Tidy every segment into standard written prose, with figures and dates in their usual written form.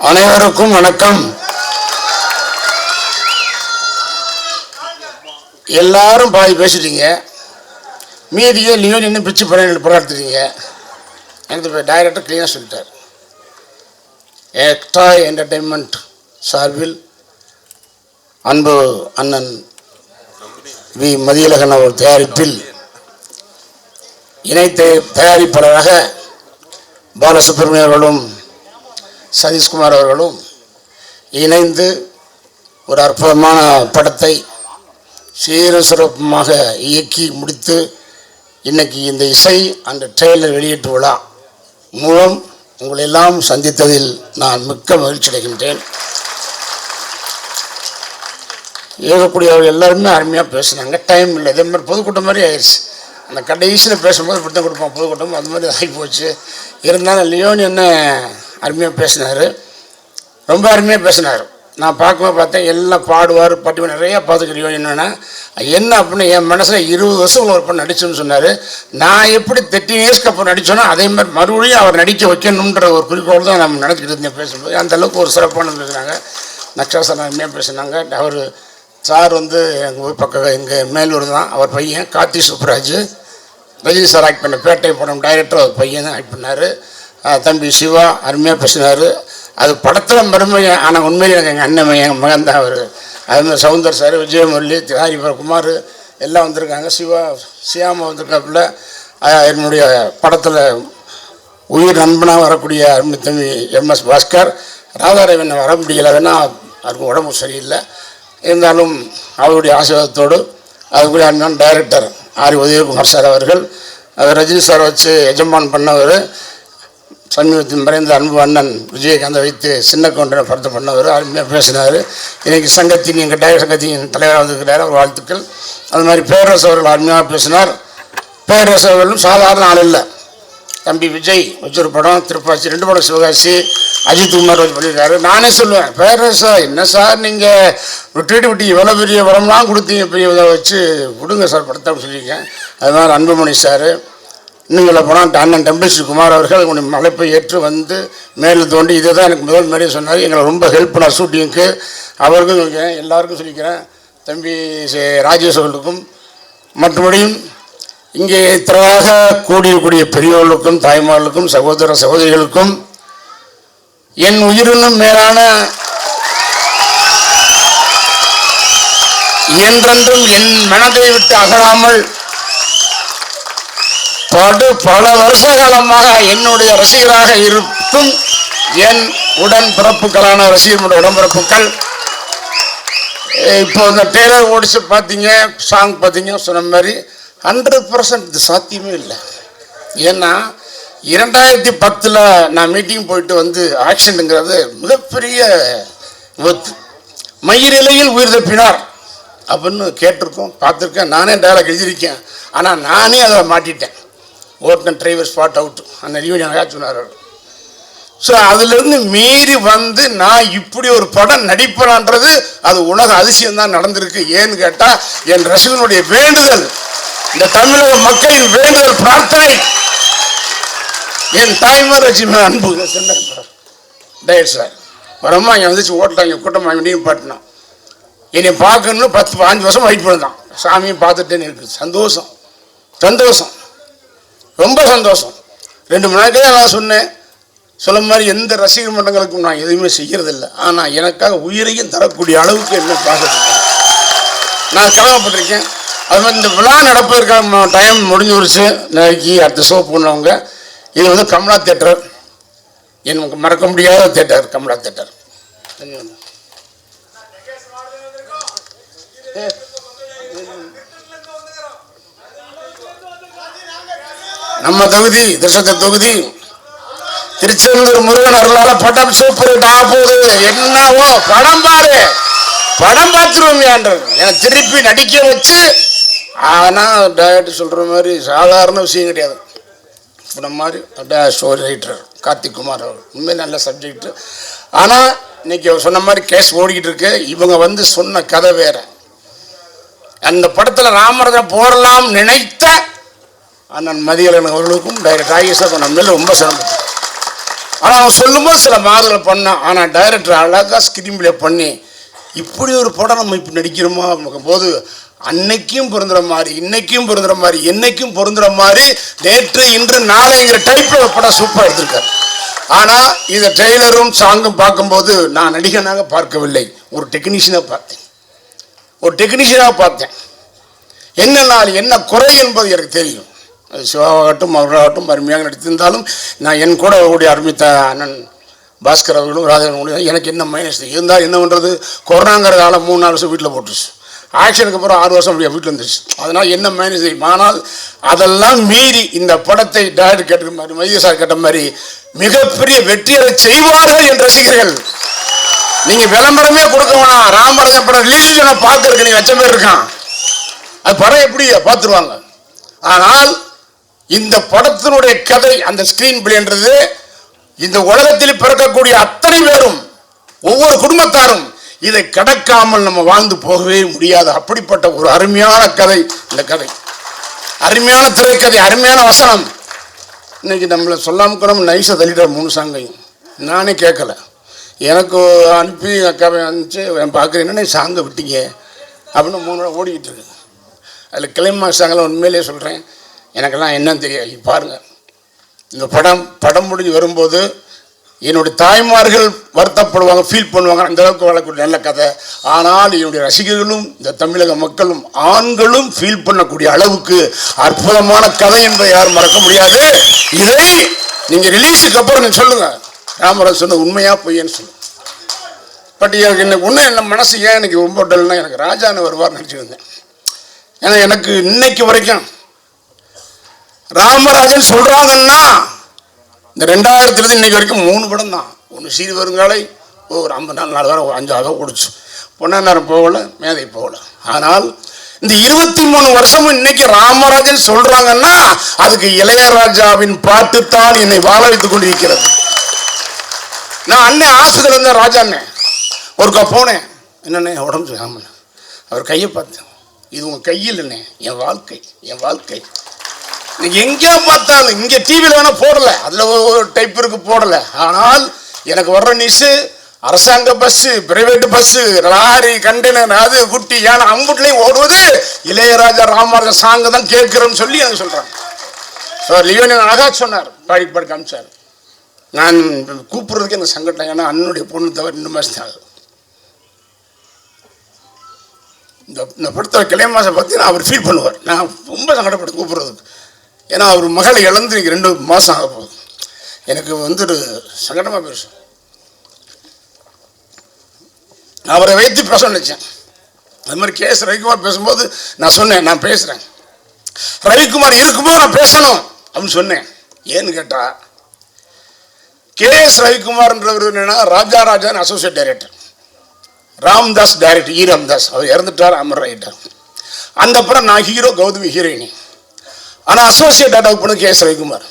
அனைவருக்கும் வணக்கம். எல்லாரும் பாதி பேசிட்டீங்க, மீதியே லியோன் இன்னும் பிச்சு போராடுறீங்க. எனக்கு டைரக்டர் கிளீனாக சொல்லிட்டார். எக்ஸ்ட்ரா என்டர்டெயின்மெண்ட் சார்பில் அன்பு அண்ணன் வி மதியழகன் அவர் தயாரிப்பில் இணைத்த தயாரிப்பாளராக பாலசுப்ரமணியம் அவர்களும் சதீஷ்குமார் அவர்களும் இணைந்து ஒரு அற்புதமான படத்தை சீர சிறப்புமாக இயக்கி முடித்து இன்னைக்கு இந்த இசை அந்த ட்ரெய்லர் வெளியீட்டு விழா மூலம் உங்களை எல்லாம் சந்தித்ததில் நான் மிக்க மகிழ்ச்சி அடைகின்றேன். ஏகக்கூடியவர்கள் எல்லாருமே அருமையாக பேசுனாங்க. டைம் இல்லை, இதே மாதிரி பொதுக்கூட்டம் மாதிரி ஆயிடுச்சு. அந்த கடைசியில் பேசும்போது இப்படி தான் கொடுப்போம் பொதுக்கூட்டம், அது மாதிரி ஆகி போச்சு. இருந்தாலும் லியோன் என்ன அருமையாக பேசினார், ரொம்ப அருமையாக பேசினார். நான் பார்த்தேன் எல்லாம் பாடுவார் பட்டி நிறையா பார்த்துக்கிறோம். என்னென்னா என்ன அப்படின்னு என் மனசில் 20 வருஷம் ஒரு படம் நடிச்சோன்னு சொன்னார். நான் எப்படி 13 இயர்ஸ்க்கு அப்புறம் நடித்தோன்னா அதே மாதிரி மறுபடியும் அவர் நடிக்க வைக்கணுன்ற ஒரு குறிக்கோள் தான் நம்ம நடத்திக்கிட்டு இருந்தேன். பேசும்போது அந்தளவுக்கு ஒரு சிறப்பானது பேசுனாங்க. நக்ஷாசன் அருமையாக பேசினாங்க. அவர் சார் எங்கள் ஊர் பக்கம் எங்கள் மேலூர் தான். அவர் பையன் கார்த்தி சுப்ராஜ், ரஜினி சார் ஆக்ட் பண்ண பேட்டை படம் டைரக்டர் அவர் பையன் தான் ஆக்ட் பண்ணார். தம்பி சிவா அருமையாக பேசினார். அது படத்தில் மருமையன், ஆனால் உண்மையில் எனக்கு எங்கள் அண்ணன் என் மகன் தான் அவர். அதுமாதிரி சவுந்தர் சார், விஜயமுரளி, குமார் எல்லாம் வந்திருக்காங்க. சியாமா வந்திருக்காப்புல. என்னுடைய படத்தில் உயிர் நண்பனாக வரக்கூடிய அருமை தம்பி MS பாஸ்கர். ராதாரவன் வர முடியலை, வேணா அவருக்கு உடம்பு சரியில்லை. இருந்தாலும் அவருடைய ஆசீர்வாதத்தோடு அதுக்குரிய அண்ணன் டைரக்டர் ஆர் உதயகுமார் சார் அவர்கள், ரஜினி சார் வச்சு எஜமான் பண்ணவர், சமீபத்தில் மறைந்த அன்பு அண்ணன் விஜயகாந்தை வைத்து சின்ன கவுண்டரை படத்தை பண்ணவர் அருமையாக பேசினார். இன்றைக்கி சங்கத்தின் எங்கள் டைரக்டர் சங்கத்தின் தலைவராக வந்திருக்கிறார், அவர் வாழ்த்துக்கள். அது மாதிரி பேரரசு அவர்கள் அருமையாக பேசினார். பேரரசு அவர்களும் சாதாரண ஆள் இல்லை. தம்பி விஜய் வச்சொரு படம், திருப்பாச்சி 2 படம், சிவகாசி, அஜித் குமார் வச்சு பண்ணியிருக்காரு. நானே சொல்லுவேன், பேரரசா என்ன சார் நீங்கள் விட்டு இவ்வளோ பெரிய படம்லாம் கொடுத்தீங்க, பெரிய இதை வச்சு கொடுங்க சார் படத்தை சொல்லியிருக்கேன். அது மாதிரி அன்புமணி சார், இன்னும் சொல்ல போனால் அண்ணன் டெம்பிள் ஸ்ரீ குமார் அவர்கள் உங்களுடைய மலைப்பை ஏற்று வந்து மேலும் தோண்டி இதை தான் எனக்கு முதல் மாதிரியே சொன்னார். எங்களை ரொம்ப ஹெல்ப் பண்ணார் ஷூட்டிங்க்கு. அவருக்கும் சொல்லிக்கிறேன், எல்லாருக்கும் சொல்லிக்கிறேன். தம்பி ராஜேஷ் அவர்களுக்கும் மற்றபடியும் இங்கே திரளாக கூடிய பெரியவர்களுக்கும் தாய்மார்களுக்கும் சகோதர சகோதரிகளுக்கும் என் உயிரினும் மேலான என்றென்றும் என் மனதை விட்டு அகலாமல் பல வருஷ காலமாக என்னுடைய ரசிகராக இருக்கும் என் உடன் பிறப்புகளான ரசிகர்களுடைய உடன்பிறப்புகள், இப்போ இந்த டெய்லர் ஓடிச்சு பார்த்தீங்க, சாங் பார்த்தீங்க, சொன்ன மாதிரி 100% சாத்தியமே இல்லை. ஏன்னா 2010 நான் மீட்டிங் போயிட்டு ஆக்ஷனுங்கிறது மிகப்பெரிய விபத்து. மயிரிலையில் உயிர் தப்பினார் அப்படின்னு கேட்டிருக்கோம், பார்த்துருக்கேன், நானே டைலாக் எழுதியிருக்கேன். ஆனால் நானே அதை மாட்டிட்டேன். ஓட்டுநர் டிரைவர் ஸ்பாட் அவுட் அந்த ரியூனியன் எனக்கு சொன்னார். ஸோ அதிலிருந்து மீறி நான் இப்படி ஒரு படம் நடிப்பேன்ன்றது அது உலக அதிசயம் தான் நடந்திருக்கு. ஏன்னு கேட்டால் என் ரசிகனுடைய வேண்டுதல், இந்த தமிழக மக்களின் வேண்டுதல், பிரார்த்தனை, என் தாய்மார் வச்சு அன்பு டயட் சார் வரமா இங்கே வந்துச்சு ஓட்டலாம் கூட்டமாக நீ பாட்டினான். என்னை பார்க்கணும்னு 10-15 வருஷம் வெயிட் பண்ணதான். சாமியும் பார்த்துட்டேன்னு இருக்குது. சந்தோஷம், ரொம்ப சந்தோஷம். 2 மணி நேரத்துலேயே நான் சொன்னேன், சொல்ல மாதிரி எந்த ரசிகர் மன்றங்களுக்கும் நான் எதுவுமே செய்கிறதில்லை. ஆனால் எனக்காக உயிரையும் தரக்கூடிய அளவுக்கு என்ன பார்க்குறேன், நான் கடமைப்பட்டிருக்கேன். அது மாதிரி இந்த விழா நடப்பதற்கான டைம் முடிஞ்சுருச்சு. நாளைக்கு அடுத்த ஷோ போனவங்க, இது கமலா தேட்டர், எனக்கு மறக்க முடியாத தேட்டர் கமலா தேட்டர். நம்ம தொகுதி திருச்செந்தூர் தொகுதி திருச்செந்தூர் முருகன் அருளால படம் சூப்பர் போகுது. என்னவோ படம் பார்த்துருவோம் எனக்கு திருப்பி நடிக்க வச்சு. ஆனால் டைரக்டர் சொல்கிற மாதிரி சாதாரண விஷயம் கிடையாது. படம் மாதிரி ஸ்டோரி ரைட்டர் கார்த்திக் குமார் அவர் உண்மையாக நல்ல சப்ஜெக்ட். ஆனால் இன்னைக்கு சொன்ன மாதிரி கேஸ் ஓடிக்கிட்டு இருக்கு. இவங்க சொன்ன கதை வேற. அந்த படத்தில் ராமரதை போடலாம் நினைத்த அண்ணன் மதியழகன் அவர்களுக்கும் டைரக்டர் ராகேஷ் நம்ம மேலே ரொம்ப சிரமம். ஆனால் அவன் சொல்லும்போது சில மாறுதலை பண்ணான். ஆனால் டைரக்டர் அழகாக ஸ்கிரீன் பிளே பண்ணி இப்படி ஒரு படம் நம்ம இப்போ நடிக்கிறோமா போது அன்னைக்கும் பொருந்துற மாதிரி, இன்னைக்கும் பொருந்துற மாதிரி, என்னைக்கும் பொருந்துற மாதிரி, நேற்று இன்று நாளைங்கிற டைப்பில் படம் சூப்பராக எடுத்திருக்காரு. ஆனால் இதை ட்ரெய்லரும் சாங்கும் பார்க்கும்போது நான் நடிகனாக பார்க்கவில்லை, ஒரு டெக்னீஷியனாக பார்த்தேன். என்ன குறை என்பது எனக்கு தெரியும். அது சிவாவாகட்டும் அவர்களாகட்டும் அருமையாக நடித்திருந்தாலும் நான் என் கூட அவருடைய அருமைத்த அண்ணன் பாஸ்கர் அவர்களும் ராஜாவும் எனக்கு என்ன மைனஸ் இருந்தால் என்ன பண்ணுறது, கொரோனாங்கிற காலம் 3-4 வருஷம் வீட்டில் போட்டுருச்சு, ஆக்ஷனுக்கு அப்புறம் 6 வருஷம் அப்படியே வீட்டில் இருந்துச்சு. அதனால் என்ன மைனஸ் செய்யும். ஆனால் அதெல்லாம் மீறி இந்த படத்தை டைரக்டர் கேட்ட மாதிரி, மைய சார் கேட்ட மாதிரி மிகப்பெரிய வெற்றியை செய்வார்கள் என்ற ரசிகர்கள். நீங்கள் விளம்பரமே கொடுக்க வேணாம், ராமராஜன் படம் ரிலீஸ் நான் பார்க்கறதுக்கு நீங்கள் 1,00,000 பேர் இருக்கான், அது படம் எப்படி பார்த்துருவாங்க. ஆனால் இந்த படத்தினுடைய கதை, அந்த ஸ்கிரீன் பிளேன்றது இந்த உலகத்தில் பிறக்கக்கூடிய அத்தனை பேரும், ஒவ்வொரு குடும்பத்தாரும் இதை கடக்காமல் நம்ம வாழ்ந்து போகவே முடியாது. அப்படிப்பட்ட ஒரு அருமையான கதை இந்த கதை, அருமையான திரைக்கதை, அருமையான வசனம். இன்னைக்கு நம்மளை சொல்லாமல் கூட நைஸாக தள்ளிட்டார் 3 சாங்கையும். நானே கேட்கல, எனக்கு அனுப்பி அக்காவை அனுப்பிச்சு பார்க்குறேன், என்னென்ன சாங்கை விட்டீங்க அப்படின்னு 3 நாள் ஓடிக்கிட்டு இருக்கு. அதில் கிளைமா சாங்கெல்லாம் உண்மையிலே சொல்கிறேன், எனக்கெல்லாம் என்னன்னு தெரியாது. பாருங்கள், இந்த படம் முடிஞ்சு வரும்போது என்னுடைய தாய்மார்கள் வருத்தப்படுவாங்க, ஃபீல் பண்ணுவாங்க, அந்த அளவுக்கு வாழக்கூடிய நல்ல கதை. ஆனால் என்னுடைய ரசிகர்களும் இந்த தமிழக மக்களும் ஆண்களும் ஃபீல் பண்ணக்கூடிய அளவுக்கு அற்புதமான கதை என்பதை யாரும் மறக்க முடியாது. இதை நீங்கள் ரிலீஸுக்கு அப்புறம் நீங்கள் சொல்லுங்கள், ராமராஜ் சொன்ன உண்மையா பொய்யன்னு சொல்லுங்கள். பட் எனக்கு ஒன்றும் என்ன மனசு ஏன் எனக்கு ரொம்ப டல்னா, எனக்கு ராஜான்னு வருவார் நினச்சிருந்தேன். ஏன்னா எனக்கு இன்னைக்கு வரைக்கும் ராமராஜன் சொல்றாங்கன்னா இந்த 2000 இன்னைக்கு வரைக்கும் 3 படம் தான். ஒன்று சீரி வருங்காலை, ஒரு 50 நாள் 4 வாரம் 5 ஓடிச்சு, பொன்னாரம் போகல, மேதை போகல. ஆனால் இந்த 23 வருஷமும் இன்னைக்கு ராமராஜன் சொல்றாங்கன்னா அதுக்கு இளையராஜாவின் பாட்டு தான் என்னை வாழ வைத்துக் கொண்டிருக்கிறது. நான் அண்ணன் ஆஸ்பத்திரியில் இருந்தேன், ராஜா அண்ணன் ஒருக்கா போனேன், என்னண்ணே உடம்பு ஆமாண்ணே, அவர் கையை பார்த்தேன், இது உங்க கையில் என்ன, என் வாழ்க்கை. நீங்க எங்கே பார்த்தாலும், இங்கே டிவியில் வேணா போடலை, அதில் ஒரு டைப் இருக்கு போடலை, ஆனால் எனக்கு வர்ற நியூஸு அரசாங்க bus, private bus, lorry, container, அது குட்டி யானை அம்புட்லையும் ஓடுவது இளையராஜா ராமராஜன் சாங்கு தான் கேட்குறோன்னு சொல்லி எனக்கு சொல்கிறாங்க. ஸோ லியோனியன் அழகா சொன்னார், பாடி காமிச்சார். நான் கூப்பிட்றதுக்கு எனக்கு சங்கடம், ஏன்னா அண்ணனுடைய பொண்ணு தவிர 2 மாதம் ஆகுது. இந்த படத்தை கிளைமாசை பார்த்தீங்கன்னா அவர் ஃபீல் பண்ணுவார், நான் ரொம்ப சங்கடப்பட்டு கூப்பிட்றதுக்கு. ஏன்னா அவர் மகளை இழந்து 2 மாதம் ஆக போகுது. எனக்கு வந்துட்டு சங்கடமாக பேசும். அவரை வைத்து பேச நினைச்சேன். அது மாதிரி கேஎஸ் ரவிக்குமார் பேசும்போது நான் சொன்னேன், நான் பேசுகிறேன், ரவிக்குமார் இருக்கும்போது நான் பேசணும் அப்படின்னு சொன்னேன். ஏன்னு கேட்டால், கேஎஸ் ரவிக்குமார்ன்றவர் என்னன்னா Rajarajan associate director, Ramdas director, Ramdas அவர் இறந்துட்டார், அமர் ஆகிட்டார். அந்த படம் நான் ஹீரோ, கௌதமி ஹீரோயினி. ஆனால் அசோசியேட் டைரக்டர் பண்ணது கேஎஸ் ரவிக்குமார்.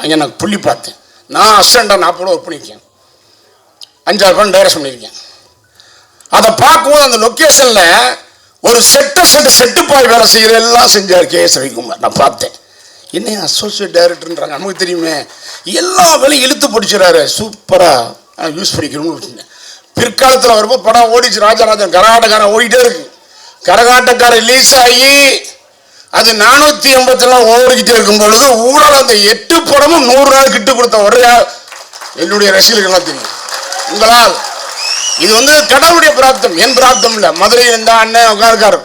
அங்கே நான் புள்ளி பார்த்தேன், நான் அசிஸ்டண்டாக 40 ஒர்க் பண்ணியிருக்கேன், 5-6 படம் டைரக்ட் பண்ணியிருக்கேன். அதை பார்க்கும்போது அந்த லொக்கேஷனில் ஒரு செட்டுப்பாய் வேலை செய்கிற எல்லாம் செஞ்சார் கேஎஸ் ரவிக்குமார். நான் பார்த்தேன், என்ன அசோசியேட் டைரக்டர்ன்றாங்க, நமக்கு தெரியுமே, எல்லா வேலையும் இழுத்து பிடிச்சிடறாரு, சூப்பராக யூஸ் பண்ணிக்கணும்னு வச்சுருந்தேன். பிற்காலத்தில் வரும்போது படம் ஓடிச்சு, ராஜராஜன் கரகாட்டக்காரன் ஓடிட்டே இருக்கு. கரகாட்டக்காரன் ரிலீஸ் ஆகி அது 480 ஓடிக்கிட்டே இருக்கும் பொழுது ஊழல் அந்த 8 படமும் 100 நாள் கிட்ட கொடுத்த ஒரே என்னுடைய ரசிகர்கள்லாம் தெரியும். உங்களால் இது கடவுளுடைய பிராப்தம், என் பிராப்தம் இல்லை. மதுரையில் இருந்தா அண்ணன் உட்கார்க்கார்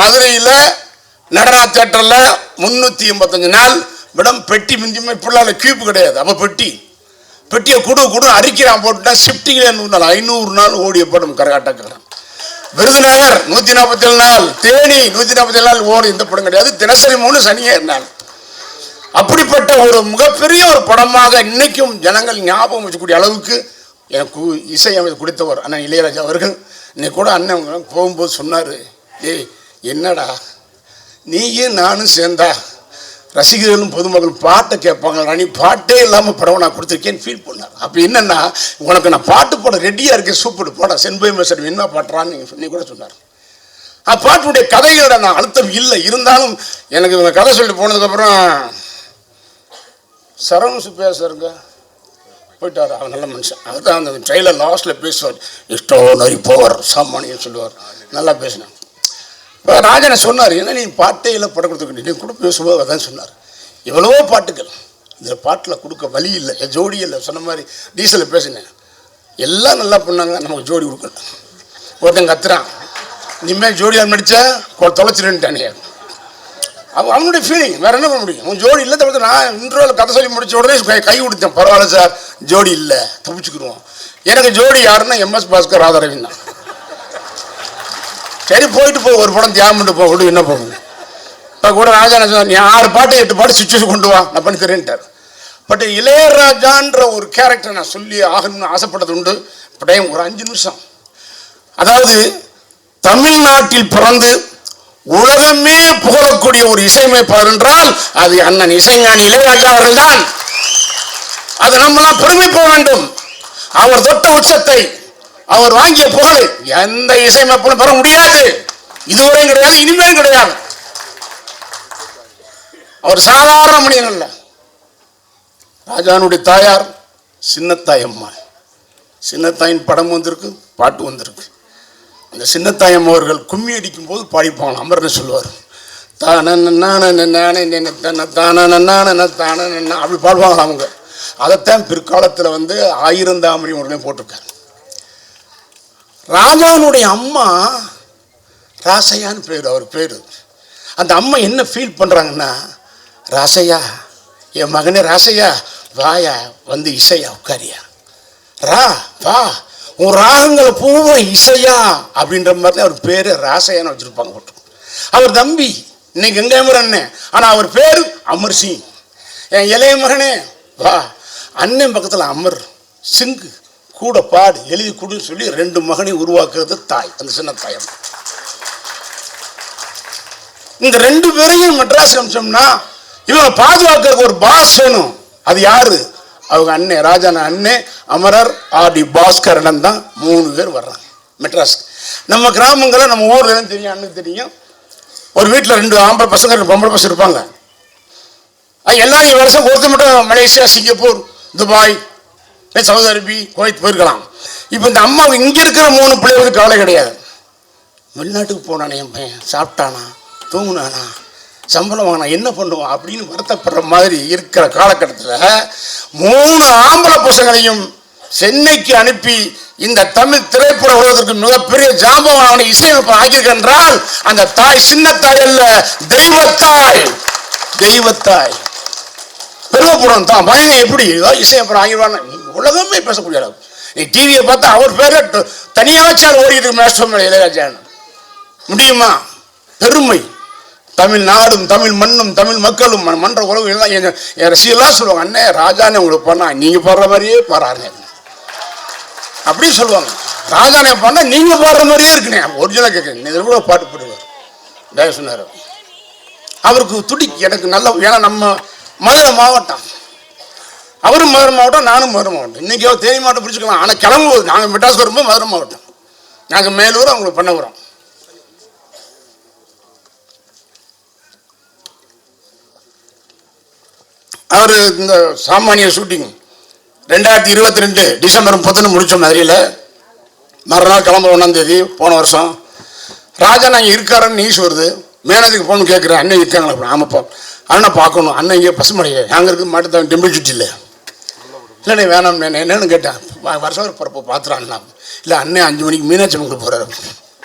மதுரையில் நடனா தியேட்டர்ல 385 நாள் விடம் பெட்டி மிஞ்சுமே பிள்ளால கியூப் கிடையாது. அப்ப பெட்டியை கொடு அரிக்கிறான் போட்டுட்டா ஷிஃப்டிங்ல 500 நாள் ஓடிய படம் கரகாட்டக்காரன். விருதுநகர் 147 நாள், தேனி 147 நாள் ஓடி இந்த படம் கிடையாது. தினசரி 3 சனியே நாள். அப்படிப்பட்ட ஒரு மிகப்பெரிய ஒரு படமாக இன்னைக்கும் ஜனங்கள் ஞாபகம் வச்சக்கூடிய அளவுக்கு எனக்கு இசையமைத்து கொடுத்தவர் அண்ணன் இளையராஜா அவர்கள். இன்னைக்கு கூட அண்ணன் போகும்போது சொன்னார், ஏய் என்னடா நீயும் நானும் சேர்ந்தா ரசிகர்களும் பொதுமக்கள் பாட்டை கேட்பாங்க, நீ பாட்டே இல்லாமல் படம் நான் கொடுத்துருக்கேன்னு ஃபீல் பண்ணார். அப்போ என்னென்னா, உனக்கு நான் பாட்டு போட ரெடியாக இருக்கேன், சூப்பர் போட சென்பை மேசர் என்ன பாட்டுறான்னு நீங்கள் சொல்லி கூட சொன்னார். பாட்டுடைய கதைகளோட நான் அழுத்தம் இல்லை, இருந்தாலும் எனக்கு இவங்க கதை சொல்லி போனதுக்கப்புறம் சரவண சுப்பையா சாருங்க போயிட்டார். அவர் நல்ல மனுஷன். அதுதான் அந்த ட்ரெயிலர் லாஸ்ட்டில் பேசுவார், இஷ்டோ நரி போவார் சாமானியம் சொல்லுவார். நல்லா பேசினார். இப்போ ராஜனை சொன்னார், ஏன்னா நீ பாட்டே இல்லை படம் கொடுத்துக்கிட்டு நீ கூட பேசும்போது அதான் சொன்னார், எவ்வளவோ பாட்டுகள் இதில் பாட்டில் கொடுக்க வழி இல்லை, ஜோடி இல்லை. சொன்ன மாதிரி டீசலில் பேசினேன், எல்லாம் நல்லா பண்ணாங்க, நமக்கு ஜோடி கொடுக்கல. ஒருத்தன் கத்துறான், இனிமேல் ஜோடியால் நடித்தா தொலைச்சிருன்ட்டானே. அவனுடைய ஃபீலிங், வேறு என்ன பண்ண முடியும்? அவன் ஜோடி இல்லை தவிர்த்து நான் இன்ட்ரோவில் கதை சொல்லி முடிச்ச உடனே கை கொடுத்தேன், பரவாயில்ல சார் ஜோடி இல்லை தப்பிச்சுக்கிடுவோம். எனக்கு ஜோடி யாருன்னா MS பாஸ்கர் ராதாரவின் தான். சரி போயிட்டு போ, ஒரு படம் தியாகம் பண்ணிட்டு போ, விடு என்ன போகணும். இப்போ கூட ராஜா என்ன சொன்னார், நீ 6 பாட்டு 8 பாட்டு சுச்சுவேஷன் கொண்டு வா, நான் பண்ணி தரேன்ட்டார். பட் இளையராஜான்ற ஒரு கேரக்டர் நான் சொல்லி ஆகணும்னு ஆசைப்பட்டது உண்டு. இப்போ டைம் ஒரு 5 நிமிஷம். அதாவது தமிழ்நாட்டில் பிறந்து உலகமே புகழக்கூடிய ஒரு இசையமைப்பாளர் என்றால் அது அண்ணன் இசைஞானி இளையராஜா அவர்கள் தான். அது நம்மளாம் பெருமைப்பட வேண்டும். அவர் தொட்ட உச்சத்தை, அவர் வாங்கிய புகழை எந்த இசையமைப்பாளரும் பெற முடியாது. இதுவரையும் கிடையாது, இனிமேலும் கிடையாது. அவர் சாதாரண மனிதன் அல்ல. ராஜானுடைய தாயார் சின்னத்தாய் அம்மா. சின்னத்தாயின் படம் வந்திருக்கு, பாட்டு வந்திருக்கு. அந்த சின்னத்தாயம் அவர்கள் கும்மி அடிக்கும் போது பாடிப்பாங்க. அமர்னு சொல்லுவார், அப்படி பாடுவாங்க அவங்க. அதைத்தான் பிற்காலத்தில் வந்து 1000 தாமரை உடனே போட்டிருக்காரு. ராஜானுடைய அம்மா ராசையான்னு பேர், அவர் பேர். அந்த அம்மா என்ன ஃபீல் பண்ணுறாங்கன்னா, ராசையா என் மகனே ராசையா வாயா வந்து இசையா உட்காரியா, ரா வா உன் ராகங்களை பூவா இசையா அப்படின்ற மாதிரி தான் அவர் பேர் ராசையான்னு வச்சுருப்பாங்க போட்டு. அவர் தம்பி இன்னைக்கு எங்க அண்ணன், ஆனால் அவர் பேர் அமர் சிங். என் இளைய மகனே வா, அண்ணன் பக்கத்தில் அமர் சிங்கு கூட பாடு எழுதி கொடுன்னு சொல்லி 2 மகனையும் உருவாக்குறது தாய், அந்த சின்ன தாயம். இந்த 2 பேரையும் மெட்ராஸ் அமிச்சோம்னா இவங்க பாதுகாக்கிறதுக்கு ஒரு பாஸ் வேணும். அது யாரு? அவங்க அண்ணன் ராஜான அண்ணன் அமரர் R.D. பாஸ்கரன் தான் 3 பேர் வர்றாங்க மெட்ராஸ். நம்ம கிராமங்களில் நம்ம ஊர்ல தெரியும், அண்ணன் தெரியும், ஒரு வீட்டில் 2 ஆம்பளை பசங்க 2 பொம்பளை பசங்க இருப்பாங்க. எல்லாரும் வருஷம் ஒருத்தர் மட்டும் Malaysia, Singapore, Dubai, Saudi Arabia, Kuwait போயிருக்கலாம். இப்போ இந்த அம்மா இங்கே இருக்கிற 3 பிள்ளைகளுக்கு கவலை கிடையாது. வெளிநாட்டுக்கு போனானே என் பையன், சாப்பிட்டானா, தூங்குனானா, சம்பளம் வாங்கினா என்ன பண்ணுவான் அப்படின்னு வருத்தப்படுற மாதிரி இருக்கிற காலகட்டத்தில் 3 ஆம்பளை பசங்களையும் சென்னைக்கு அனுப்பி இந்த தமிழ் திரைப்பட உலகத்திற்கு மிகப்பெரிய ஜாம்பவான இசையமைப்பு ஆகியிருக்கின்றால் அந்த தாய் சின்ன தாய் அல்ல, தெய்வத்தாய். தெய்வத்தாய் பெருமைப்படும் தான் பையன் எப்படி இசையமைப்பு ஆகிடுவான்னு உலகமே பேசக்கூடிய அளவு. நீ டிவியை பார்த்தா அவர் பேர தனியாச்சார் ஓடிட்டு மேஸ்டர் மேலே இளையராஜான்னு முடியுமா? பெருமை. தமிழ்நாடும் தமிழ் மண்ணும் தமிழ் மக்களும் மன்ற உறவு எல்லாம் என் ரசிகெல்லாம் சொல்லுவாங்க, அண்ணே ராஜானே உங்களுக்கு பண்ணா நீங்க பாடுற மாதிரியே பாடுறாரு அப்படின்னு சொல்லுவாங்க. ராஜானே பண்ணா நீங்க பாடுற மாதிரியே இருக்குண்ணே, ஒரிஜினலாக கேட்குறேன். இதில் கூட பாட்டு போடுவார் தயவு சொன்னார். அவருக்கு துடி எனக்கு நல்ல, ஏன்னா நம்ம மதுரை மாவட்டம், அவரும் மதுரை மாவட்டம், நானும் மதுரை மாவட்டம். இன்னைக்கு தேனி மாவட்டம் பிடிச்சிக்கலாம், ஆனால் கிளம்பும்போது நாங்கள் மெட்ராஸ் வரும்போது மதுரை மாவட்டம், நாங்கள் மேலூர், அவங்களுக்கு பண்ண. அவர் இந்த சாமானிய ஷூட்டிங் 2022 டிசம்பர் 30 முடித்தோம் மதுரையில். மறுநாள் கிளம்ப 1ஆம் தேதி போன வருஷம். ராஜா நாங்கள் இருக்காருன்னு நியூஸ் வருது. மேனேஜருக்கு ஃபோன் கேட்குறேன், அண்ணன் இருக்காங்களா? ஆமாப்பா. அண்ணன் பார்க்கணும். அண்ணன் இங்கே பசுமடையில நாங்கள் இருக்குது மாட்டு டெம்பிள் சுட்டி இல்லை. இல்லைண்ணே வேணாம் என்னன்னு கேட்டேன். வருஷம் ஒரு பிறப்பு பார்த்துறான்னா. இல்லை அண்ணன் 5 மணிக்கு மீனாட்சி அம்மனுக்கு போகிறாரு.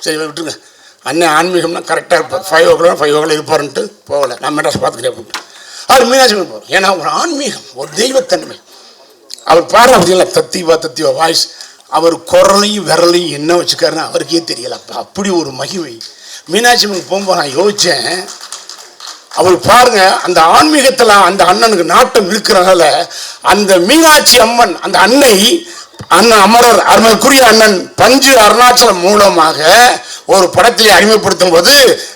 சரி விட்டுருங்க, அண்ணன் ஆன்மீகம்னா கரெக்டாக இருப்பார், 5 o'clock 5 o'clock இருப்பாருன்ட்டு போகலை. நான் மெட்ராஸ் பார்த்துக்கிறேன் அப்படின்ட்டு அவர் மீனாட்சி அம்மன் போவார். ஏன்னா ஒரு ஆன்மீகம், ஒரு தெய்வத்தன்மை. அவர் பாடுற அப்படிங்களா தத்திவா வாய்ஸ், அவர் குரலையும் விரலையும் என்ன வச்சுக்காருன்னு அவருக்கே தெரியல. அப்படி ஒரு மகிமை. மீனாட்சி அம்மன் போகும்போது நான் யோசித்தேன், அவர் பாருங்க அந்த ஆன்மீகத்தில் அந்த அண்ணனுக்கு நாட்டம் இருக்கிறனால அந்த மீனாட்சி அம்மன் அந்த அண்ணன் அமரர் அருமைக்குரிய அண்ணன் பஞ்சு அருணாச்சலம் மூலமாக ஒரு படத்திலே அறிமுகப்படுத்தும் போது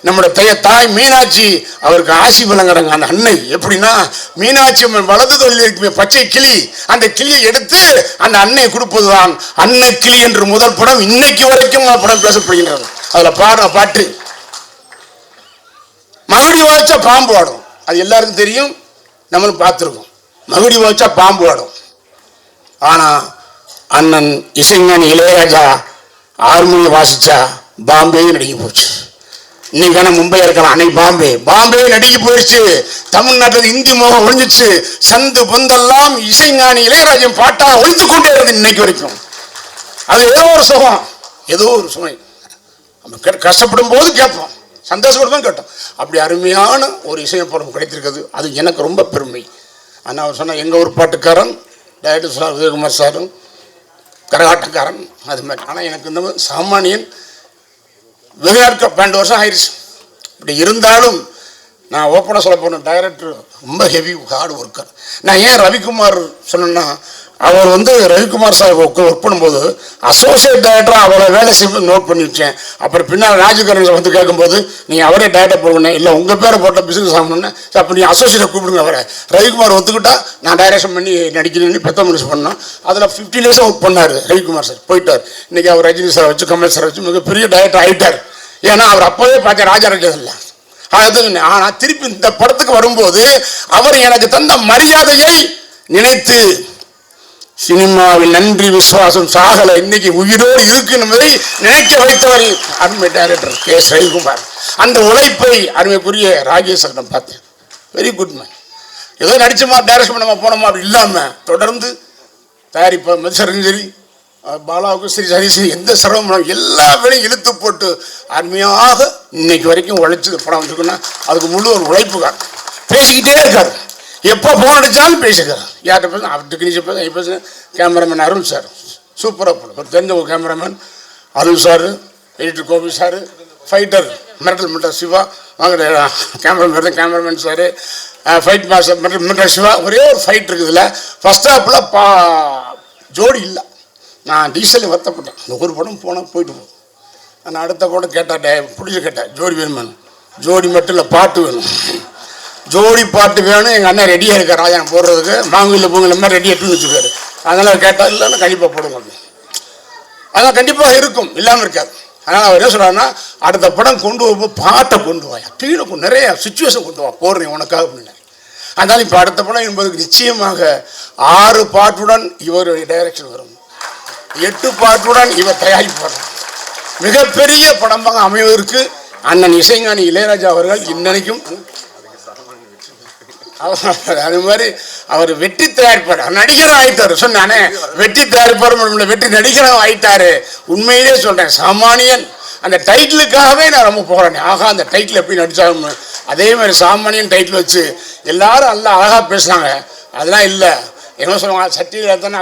நம்முடைய தாய் மீனாட்சி அவருக்கு ஆசி வழங்குறாங்க. அந்த அன்னை எப்படின்னா, மீனாட்சி அம்மன் வலது தொழில் இருக்குமே பச்சை கிளி, அந்த கிளியை எடுத்து அந்த அன்னை கொடுப்பதுதான் அன்னை கிளி என்று முதல் படம். இன்னைக்கு வரைக்கும் படம் பேசப்படுகின்றது. அதுல பாடுற பாட்டு மகுடி வாய்ச்சா பாம்பு ஆடும், அது எல்லாருக்கும் தெரியும், நம்மளும் பார்த்துருக்கோம். மகுடி வாய்ச்சா பாம்பு ஆடும். ஆனால் அண்ணன் இசைஞானி இளையராஜா ஹார்மோனியம் வாசிச்சா பாம்பே நடுங்கி போச்சு. இன்னைக்கு வேணா மும்பை இருக்கலாம், அன்னைக்கு பாம்பே நடுங்கி போயிடுச்சு. தமிழ்நாட்டில் இந்தி மோகம் ஒழிஞ்சிச்சு. சந்து பொந்தெல்லாம் இசைஞானி இளையராஜன் பாட்டா ஒழித்து கொண்டே இருக்கு இன்னைக்கு வரைக்கும். அது ஏதோ ஒரு சுகம், ஏதோ ஒரு சுமை. நம்ம கஷ்டப்படும் போது கேட்போம், சந்தோஷப்பட்டு தான் கேட்டோம். அப்படி அருமையான ஒரு இசையப்படம் கிடைத்திருக்குது. அது எனக்கு ரொம்ப பெருமை. ஆனால் அவர் சொன்ன எங்கள் ஊர் பாட்டுக்காரன் டைரக்டர் சார் உதயகுமார் சாரும் கரகாட்டக்காரன் அது மாதிரி. ஆனால் எனக்கு இந்த சாமானியன் வெகு நாட்கள் 12 வருஷம் ஆயிடுச்சு. இப்படி இருந்தாலும் நான் ஓப்பனாக சொல்ல போன டைரக்டர் ரொம்ப ஹெவி ஹார்ட் ஒர்க்கர். நான் ஏன் ரவிக்குமார் சொன்னேன்னா, அவர் ரவிக்குமார் சார் ஒர்க் பண்ணும்போது அசோசியேட் டைரக்டராக அவரை வேலை செய்யும்போது நோட் பண்ணி வச்சேன். அப்புறம் பின்னால் ராஜகரன் கேட்கும்போது நீங்கள் அவரே டைரக்டர் போகணும், இல்லை உங்கள் பேரை போட்ட பிசினஸ் ஆகணும்னு. அப்போ நீங்கள் அசோசியேட்டை கூப்பிடுங்க அவரை. ரவிக்குமார் ஒத்துக்கிட்டா நான் டைரக்ஷன் பண்ணி நடிக்கிறேன்னு பெத்த மனுஷ பண்ணோம். அதில் 15 டேஸாக ஒர்க் பண்ணார் ரவிக்குமார் சார். போயிட்டார். இன்றைக்கி அவர் ரஜினி சார் வச்சு கமல் சார் வச்சு மிகப்பெரிய டைரக்டர் ஆகிட்டார். ஏன்னா அவர் அப்போவே பார்த்தேன் ராஜாராஜா இல்லை. ஆனால் திருப்பி இந்த படத்துக்கு வரும்போது அவர் எனக்கு தந்த மரியாதையை நினைத்து சினிமாவில் நன்றி விசுவாசம் சாகலை, இன்னைக்கு உயிரோடு இருக்கு என்பதை நினைக்க வைத்தவர் அருமை டைரக்டர் கே.எஸ். ரவிக்குமார். அந்த உழைப்பை அருமைக்குரிய ராஜேஸ்வரன் பார்த்தேன். Very good man. ஏதோ நடிச்சோமா டைரக்ஷன் பண்ணமா போனோமா அப்படி இல்லாமல் தொடர்ந்து தயாரிப்ப மதிசரும் சரி, பாலாவுக்கும் சரி, சரி எந்த சிரமம் எல்லா வேலையும் இழுத்து போட்டு அருமையாக இன்னைக்கு வரைக்கும் உழைச்சி படம் வந்துருக்குன்னா அதுக்கு முழு ஒரு உழைப்பு தான். பேசிக்கிட்டே இருக்காரு, எப்போ ஃபோன் அடித்தாலும் பேசிக்கிறார். யார்கிட்ட பேச அவர் டெக்னீஷியன் பேச பேசுங்க. கேமராமேன் அருண் சார் சூப்பராக போடும். ஒரு தெரிஞ்ச ஒரு cameraman Arun sir, editor Gopi sir, fighter மிரட்டல் சிவா, வாங்க கேமராமேன் சார், ஃபைட் மாஸ்டர் மிரட்டல் சிவா. ஒரே ஒரு ஃபைட் இருக்குதுல்ல, ஃபஸ்ட் ஹாப்பில் ஜோடி இல்லை. நான் டீசல் வருத்தப்பட்டேன். இந்த ஒரு படம் போனால் போயிட்டு போகும். நான் அடுத்த படம் கேட்டேன், பிடிச்சி கேட்டேன் ஜோடி வேணுமான்னு. ஜோடி மட்டும் இல்லை, பாட்டு வேணும். ஜோடி பாட்டு வேணும். எங்கள் அண்ணன் ரெடியாக இருக்கார் ராஜா போடுறதுக்கு. மாங்குயில் பூங்குல மாதிரி ரெடியாக எடுத்து வச்சுக்காரு. அதனால் கேட்டால் இல்லைன்னா கண்டிப்பாக போடுங்க. அதெல்லாம் கண்டிப்பாக இருக்கும், இல்லாமல் இருக்காது. அதனால் அவர் என்ன சொல்கிறாருன்னா, அடுத்த படம் கொண்டு வரும்போது பாட்டை கொண்டு வாயா, கீழே நிறைய சுச்சுவேஷன் கொண்டு வா, போடுறேன் உனக்காக அப்படின்னு. அதனால் இப்போ அடுத்த படம் என்பதுக்கு நிச்சயமாக 6 பாட்டுடன் இவருடைய டைரக்ஷன் வரும், 8 பாட்டுடன் இவர் தயாரிப்பு வரும். மிகப்பெரிய படமாக அமைவதற்கு அண்ணன் இசைஞானி இளையராஜா அவர்கள் இன்னைக்கும் அது மாதிரி அவர் வெற்றி தயாரிப்பார், நடிகரும் ஆயிட்டாரு. சொன்னானே வெற்றி தயாரிப்பார், வெற்றி நடிகரும் ஆயிட்டாரு. உண்மையிலே சொல்றேன், சாமானியன் அந்த டைட்டிலுக்காகவே நான் ரொம்ப போறேன். ஆகா, அந்த டைட்டில் எப்படி நடிச்சாலும் அதே மாதிரி சாமானியன் டைட்டில் வச்சு எல்லாரும் நல்லா அழகா பேசுனாங்க. அதெல்லாம் இல்லை, என்ன சொல்லுவாங்க, சட்டியில் தானே